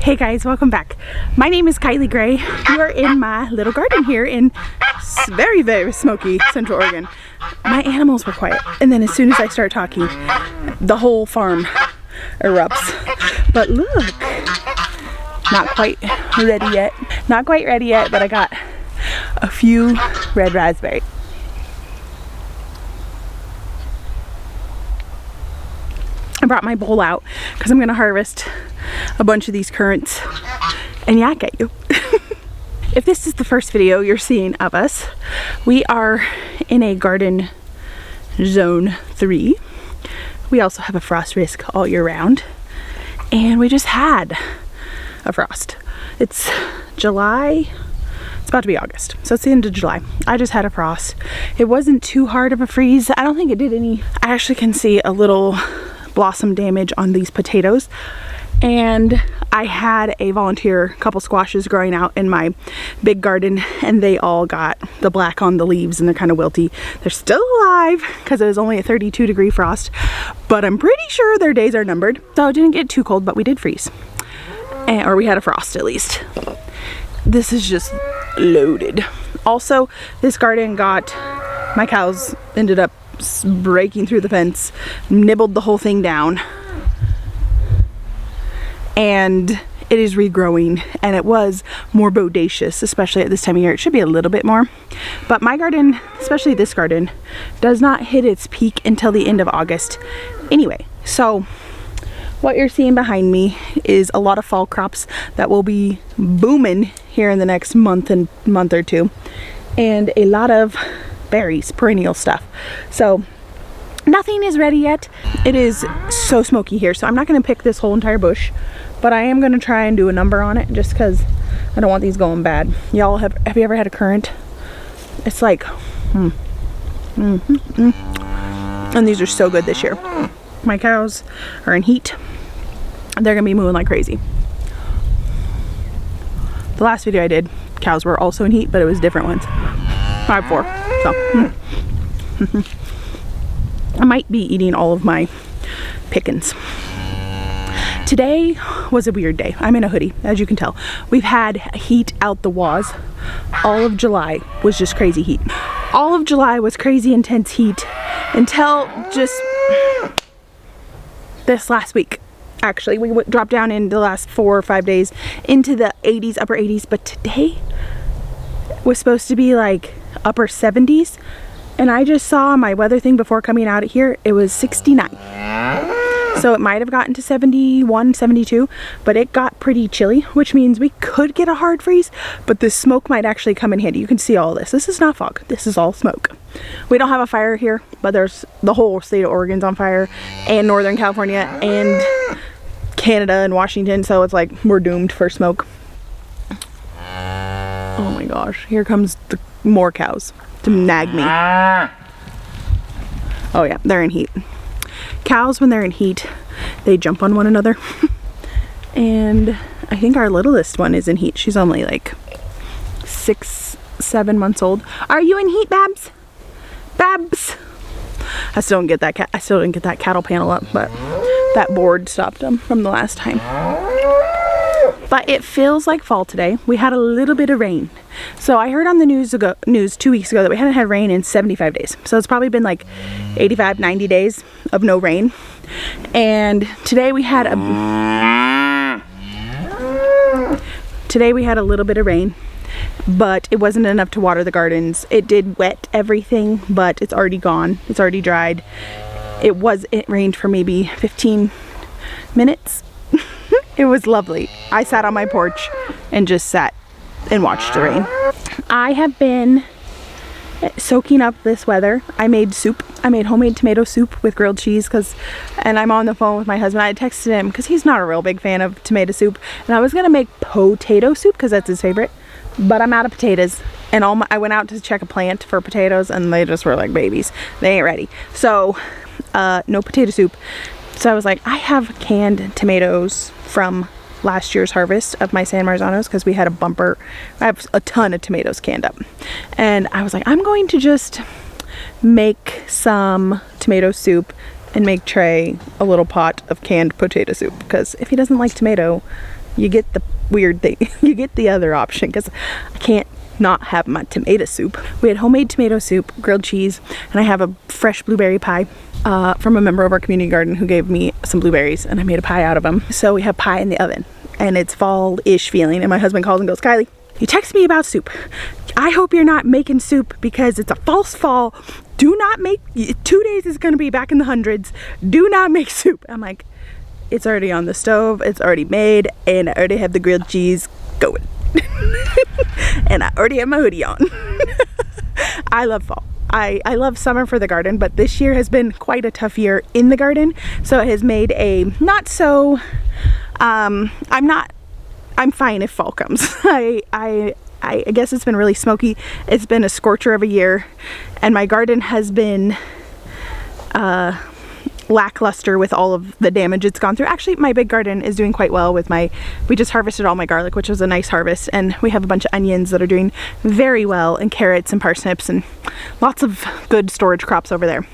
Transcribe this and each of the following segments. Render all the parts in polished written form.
Hey guys, welcome back. My name is Kylie Gray. We're in my little garden here in very, very smoky Central Oregon. My animals were quiet, and then as soon as I start talking, the whole farm erupts. But look, not quite ready yet. Not quite ready yet, but I got a few red raspberries. I brought my bowl out because I'm gonna harvest a bunch of these currants and yak at you. If this is the first video you're seeing of us, we are in a garden zone 3. We also have a frost risk all year round, and we just had a frost. It's July. It's about to be August, so it's the end of July. I just had a frost. It wasn't too hard of a freeze. I don't think it did any. I actually can see a little blossom damage on these potatoes, and I had a volunteer couple squashes growing out in my big garden, and they all got the black on the leaves and they're kind of wilty. They're still alive because it was only a 32-degree frost, but I'm pretty sure their days are numbered. So it didn't get too cold, but we did freeze, or we had a frost at least. This is just loaded. Also, this garden got, my cows ended up breaking through the fence, nibbled the whole thing down, and it is regrowing, and it was more bodacious, especially at this time of year. It should be a little bit more, but my garden, especially this garden, does not hit its peak until the end of August anyway. So what you're seeing behind me is a lot of fall crops that will be booming here in the next month or two, and a lot of berries, perennial stuff. So nothing is ready yet. It is so smoky here, so I'm not going to pick this whole entire bush, but I am going to try and do a number on it just because I don't want these going bad. Y'all have you ever had a currant? It's like and these are so good this year. My cows are in heat. They're gonna be moving like crazy. The last video I did, cows were also in heat, but it was different ones. I have 4, so I might be eating all of my pickings. Today was a weird day. I'm in a hoodie, as you can tell. We've had heat out the waz. All of July was just crazy heat. All of July was crazy intense heat until just this last week. Actually, we dropped down in the last 4 or 5 days into the 80s, upper 80s, but today was supposed to be like upper 70s, and I just saw my weather thing before coming out of here. It was 69, so it might have gotten to 71, 72, but it got pretty chilly, which means we could get a hard freeze, but the smoke might actually come in handy. You can see all this. This is not fog. This is all smoke. We don't have a fire here, but there's the whole state of Oregon's on fire, and Northern California, and Canada and Washington, so it's like we're doomed for smoke. Oh my gosh, here comes the more cows to nag me. Oh yeah, they're in heat. Cows, when they're in heat, they jump on one another. And I think our littlest one is in heat. She's only like 6, 7 months old. Are you in heat, Babs? Babs? I still didn't get that cattle panel up, but that board stopped them from the last time. But it feels like fall today. We had a little bit of rain. So I heard on the news 2 weeks ago that we hadn't had rain in 75 days. So it's probably been like 85, 90 days of no rain. And today we had a little bit of rain, but it wasn't enough to water the gardens. It did wet everything, but it's already gone. It's already dried. It rained for maybe 15 minutes. It was lovely. I sat on my porch and just sat and watched the rain. I have been soaking up this weather. I made soup. I made homemade tomato soup with grilled cheese and I'm on the phone with my husband. I texted him because he's not a real big fan of tomato soup, and I was gonna make potato soup because that's his favorite, but I'm out of potatoes, and I went out to check a plant for potatoes and they just were like babies. They ain't ready. So no potato soup. So I was like, I have canned tomatoes from last year's harvest of my San Marzanos because we had a bumper. I have a ton of tomatoes canned up, and I was like, I'm going to just make some tomato soup and make Trey a little pot of canned potato soup, because if he doesn't like tomato, you get the weird thing. You get the other option because I can't not have my tomato soup. We had homemade tomato soup, grilled cheese, and I have a fresh blueberry pie from a member of our community garden who gave me some blueberries, and I made a pie out of them. So we have pie in the oven, and it's fall-ish feeling, and my husband calls and goes, Kylie, you text me about soup. I hope you're not making soup because it's a false fall. Do not make, 2 days is gonna be back in the hundreds. Do not make soup. I'm like, it's already on the stove, it's already made, and I already have the grilled cheese going. And I already have my hoodie on. I love fall. I love summer for the garden, but this year has been quite a tough year in the garden. So it has made a not so, I'm fine if fall comes. I guess it's been really smoky. It's been a scorcher of a year, and my garden has been lackluster with all of the damage it's gone through. Actually, my big garden is doing quite well with we just harvested all my garlic, which was a nice harvest, and we have a bunch of onions that are doing very well, and carrots and parsnips and lots of good storage crops over there.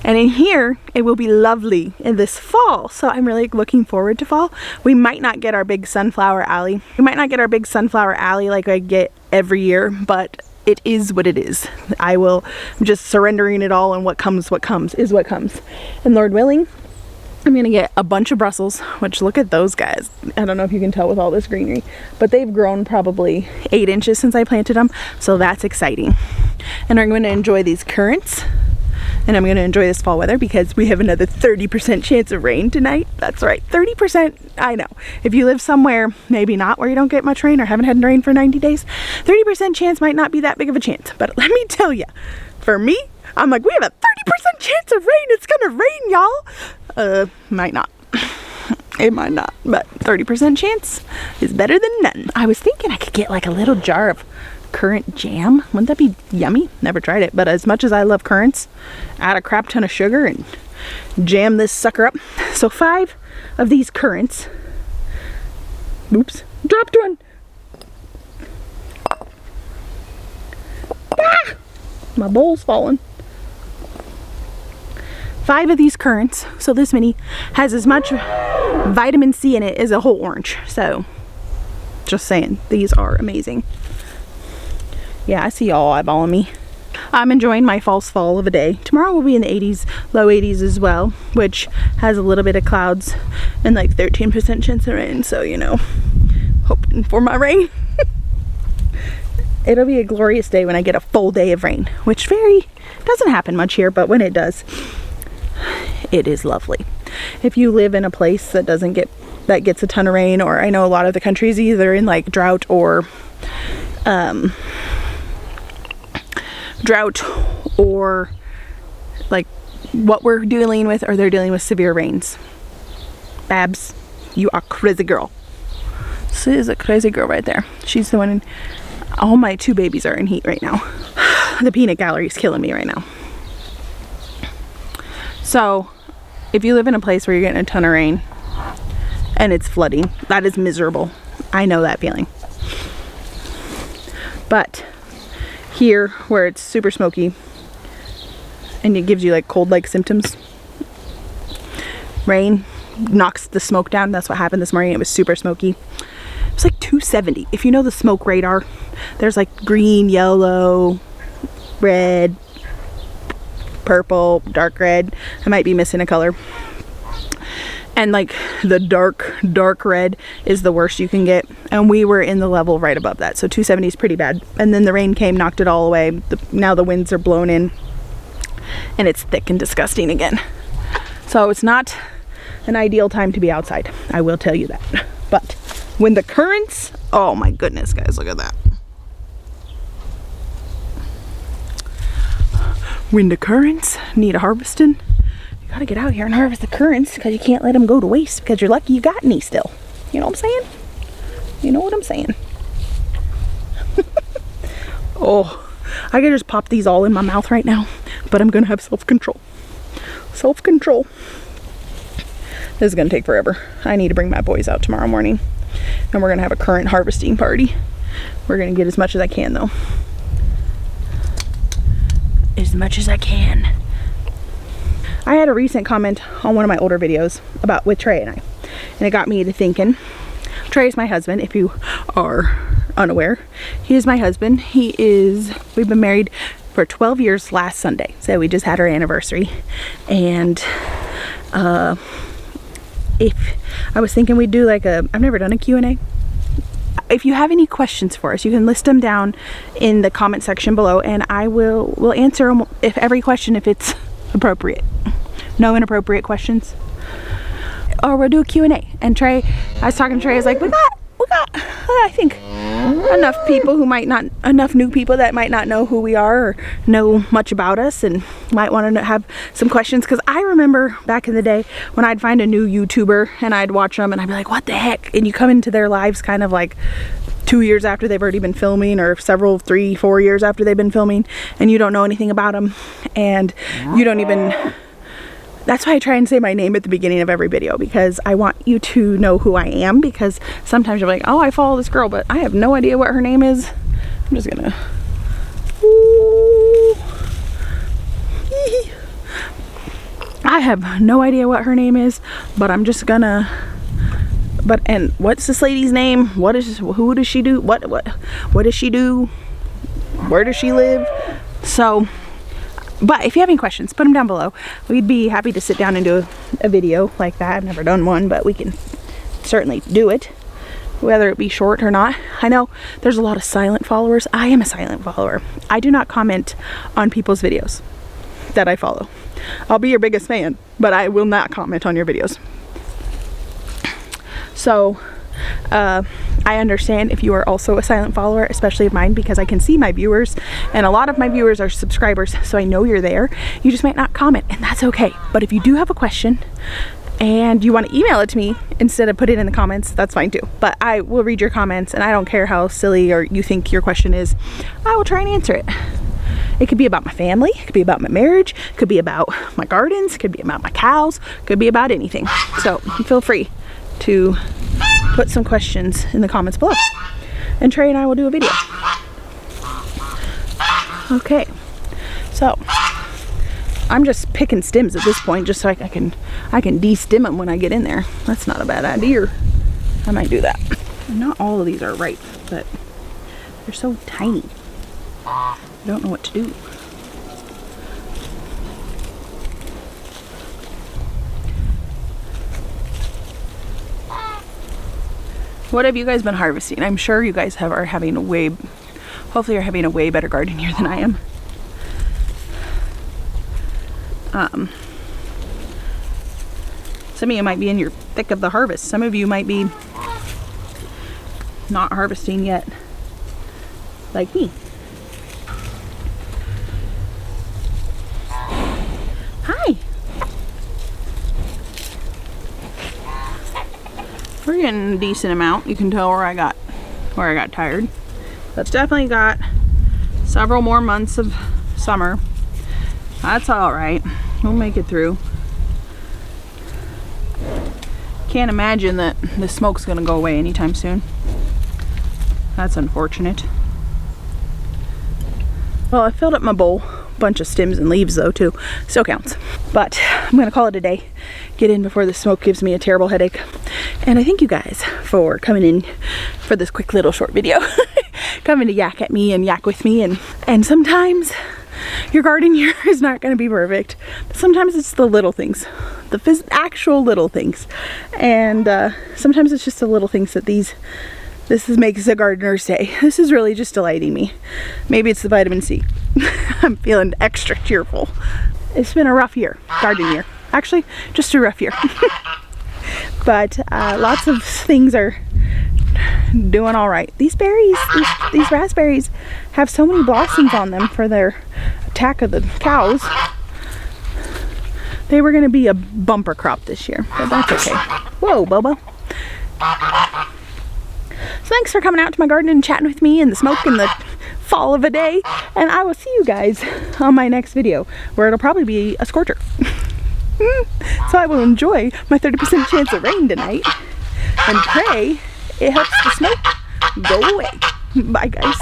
And in here, it will be lovely in this fall. So I'm really looking forward to fall. We might not get our big sunflower alley. We might not get our big sunflower alley like I get every year, but it is what it is. I'm just surrendering it all, and what comes is what comes. And Lord willing, I'm gonna get a bunch of Brussels, which look at those guys. I don't know if you can tell with all this greenery, but they've grown probably 8 inches since I planted them. So that's exciting. And I'm gonna enjoy these currants. And I'm going to enjoy this fall weather because we have another 30% chance of rain tonight. That's right, 30%. I know. If you live somewhere, maybe not, where you don't get much rain or haven't had rain for 90 days, 30% chance might not be that big of a chance. But let me tell you, for me, I'm like, we have a 30% chance of rain. It's going to rain, y'all. Might not. It might not, but 30% chance is better than none. I was thinking I could get like a little jar of currant jam. Wouldn't that be yummy? Never tried it, but as much as I love currants, add a crap ton of sugar and jam this sucker up. So 5 of these currants. Oops, dropped one. Ah! My bowl's falling. 5 of these currants, so this many, has as much vitamin C in it as a whole orange. So just saying, these are amazing. Yeah, I see y'all eyeballing me. I'm enjoying my false fall of a day. Tomorrow will be in the 80s, low 80s as well, which has a little bit of clouds and like 13% chance of rain. So, you know, hoping for my rain. It'll be a glorious day when I get a full day of rain, which doesn't happen much here, but when it does, it is lovely. If you live in a place that gets a ton of rain, or I know a lot of the country is either in like drought or like what we're dealing with, or they're dealing with severe rains. Babs, you are crazy girl. This is a crazy girl right there. She's the one all my 2 babies are in heat right now. The peanut gallery is killing me right now. So if you live in a place where you're getting a ton of rain and it's flooding, that is miserable. I know that feeling. But here, where it's super smoky and it gives you like cold-like symptoms, rain knocks the smoke down. That's what happened this morning. It was super smoky. It was like 270. If you know the smoke radar, there's like green, yellow, red, purple, dark red. I might be missing a color. And like the dark red is the worst you can get, and we were in the level right above that. So 270 is pretty bad. And then the rain came, knocked it all away. Now the winds are blown in and it's thick and disgusting again. So it's not an ideal time to be outside, I will tell you that. But when the currents, oh my goodness guys, look at that. When the currants need a harvesting, you gotta get out here and harvest the currants, because you can't let them go to waste, because you're lucky you got any still. You know what I'm saying? You know what I'm saying? Oh, I could just pop these all in my mouth right now, but I'm gonna have self-control. Self-control. This is gonna take forever. I need to bring my boys out tomorrow morning, and we're gonna have a currant harvesting party. We're gonna get as much as I can though. As much as I can. I had a recent comment on one of my older videos with Trey and I, and it got me to thinking, Trey is my husband, if you are unaware. He is my husband. We've been married for 12 years last Sunday. So we just had our anniversary. And if I was thinking we'd do I've never done a Q&A. If you have any questions for us, you can list them down in the comment section below, and we'll answer them every question if it's appropriate. No inappropriate questions. Or we'll do a Q&A. And Trey, I was talking to Trey, I was like, we got I think enough new people that might not know who we are or know much about us and might want to have some questions. Because I remember back in the day when I'd find a new YouTuber and I'd watch them and I'd be like, what the heck? And you come into their lives kind of like 2 years after they've already been filming, or 3, 4 years after they've been filming, and you don't know anything about them, and you don't even... That's why I try and say my name at the beginning of every video, because I want you to know who I am, because sometimes you're like, oh, I follow this girl, but I have no idea what her name is. I'm just gonna... I have no idea what her name is, but I'm just gonna... And what's this lady's name? Who does she do? What does she do? Where does she live? So... But if you have any questions, put them down below. We'd be happy to sit down and do a video like that. I've never done one, but we can certainly do it, whether it be short or not. I know there's a lot of silent followers. I am a silent follower. I do not comment on people's videos that I follow. I'll be your biggest fan, but I will not comment on your videos. So, I understand if you are also a silent follower, especially of mine, because I can see my viewers, and a lot of my viewers are subscribers, so I know you're there. You just might not comment, and that's okay. But if you do have a question and you want to email it to me instead of put it in the comments, that's fine too. But I will read your comments, and I don't care how silly or you think your question is. I will try and answer it. It could be about my family, it could be about my marriage, it could be about my gardens, it could be about my cows, it could be about anything. So feel free to put some questions in the comments below, and Trey and I will do a video. Okay, so I'm just picking stems at this point, just so I can de-stem them when I get in there. That's not a bad idea. I might do that. Not all of these are ripe, but they're so tiny. I don't know what to do. What have you guys been harvesting? I'm sure you guys hopefully are having a way better garden here than I am. Some of you might be in your thick of the harvest. Some of you might be not harvesting yet, like me. Hi. We're getting a decent amount. You can tell where I got tired. That's definitely got several more months of summer. That's all right. We'll make it through. Can't imagine that the smoke's gonna go away anytime soon. That's unfortunate. Well, I filled up my bowl. Bunch of stems and leaves though too. Still counts. But I'm gonna call it a day. Get in before the smoke gives me a terrible headache. And I thank you guys for coming in for this quick little short video. Coming to yak at me and yak with me, and sometimes your garden here is not gonna be perfect. But sometimes it's the little things. The actual little things. And sometimes it's just the little things that makes a gardener's day. This is really just delighting me. Maybe it's the vitamin C. I'm feeling extra cheerful. It's been a rough year, garden year. Actually, just a rough year. But lots of things are doing all right. These berries, these raspberries have so many blossoms on them for their attack of the cows. They were gonna be a bumper crop this year, but that's okay. Whoa, Bobo. So thanks for coming out to my garden and chatting with me in the smoke and the fall of a day. And I will see you guys on my next video, where it'll probably be a scorcher. So I will enjoy my 30% chance of rain tonight and pray it helps the smoke go away. Bye guys.